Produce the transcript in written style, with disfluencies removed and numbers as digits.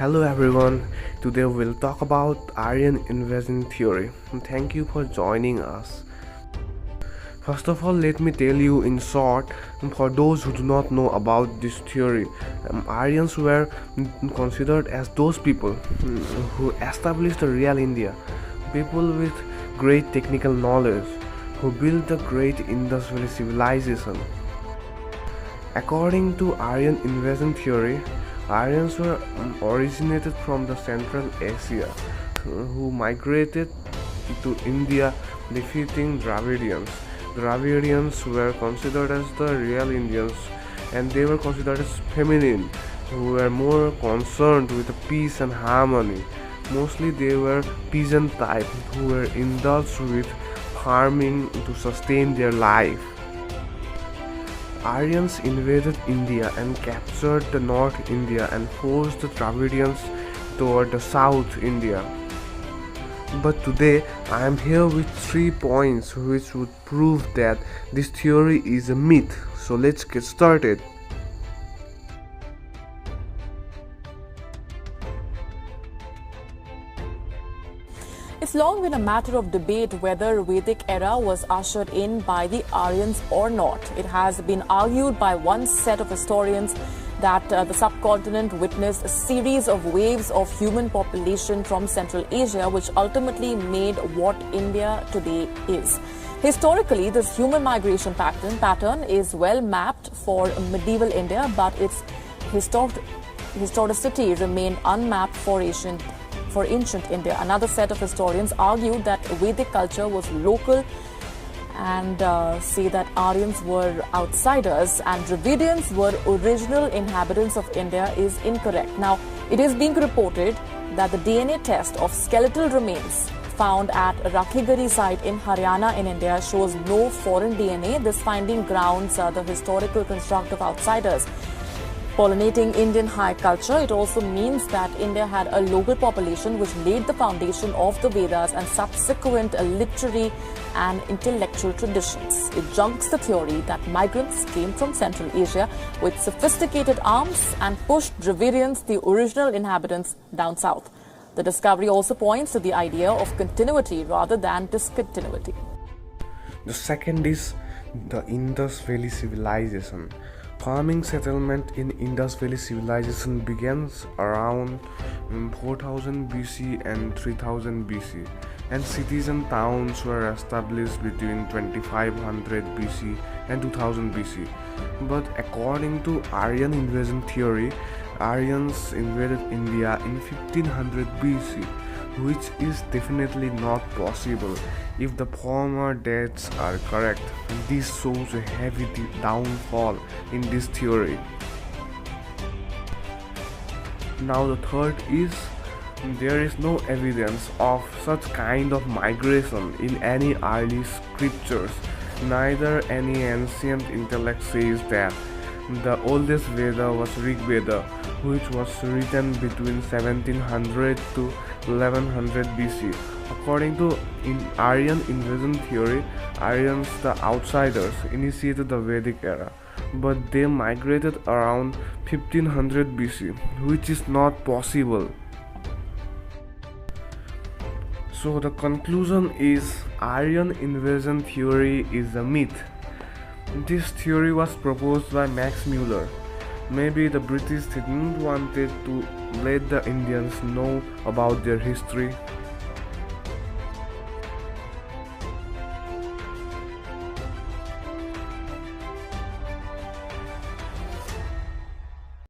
Hello everyone. Today we'll talk about Aryan invasion theory. Thank you for joining us. First of all, let me tell you in short, for those who do not know about this theory, Aryans were considered as those people who established the real India, people with great technical knowledge, who built the great industrial civilization. According to Aryan invasion theory, Aryans were originated from the Central Asia, who migrated to India, defeating Dravidians. Dravidians were considered as the real Indians, and they were considered as feminine, who were more concerned with peace and harmony. Mostly they were peasant type who were indulged with farming to sustain their life. Aryans invaded India and captured the North India and forced the Dravidians toward the South India. But today I am here with 3 points which would prove that this theory is a myth. So let's get started. It's long been a matter of debate whether Vedic era was ushered in by the Aryans or not. It has been argued by one set of historians that the subcontinent witnessed a series of waves of human population from Central Asia, which ultimately made what India today is. Historically, this human migration pattern is well mapped for medieval India, but its historicity remained unmapped for ancient India. Another set of historians argued that Vedic culture was local and say that Aryans were outsiders and Dravidians were original inhabitants of India is incorrect. Now, it is being reported that the DNA test of skeletal remains found at Rakhigari site in Haryana in India shows no foreign DNA. This finding grounds the historical construct of outsiders pollinating Indian high culture. It also means that India had a local population which laid the foundation of the Vedas and subsequent literary and intellectual traditions. It junks the theory that migrants came from Central Asia with sophisticated arms and pushed Dravidians, the original inhabitants, down south. The discovery also points to the idea of continuity rather than discontinuity. The second is the Indus Valley civilization. Farming settlement in Indus Valley civilization begins around 4000 BC and 3000 BC, and cities and towns were established between 2500 BC and 2000 BC. But according to Aryan invasion theory, Aryans invaded India in 1500 BC, which is definitely not possible if the former dates are correct. This shows a heavy downfall in this theory. Now the third is there is no evidence of such kind of migration in any early scriptures. Neither any ancient intellect says that. The oldest Veda was Rig Veda, which was written between 1700 to 1100 BC. According to Aryan invasion theory, Aryans, the outsiders, initiated the Vedic era, but they migrated around 1500 BC, which is not possible. So the conclusion is Aryan invasion theory is a myth. This theory was proposed by Max Muller. Maybe the British didn't wanted to let the Indians know about their history,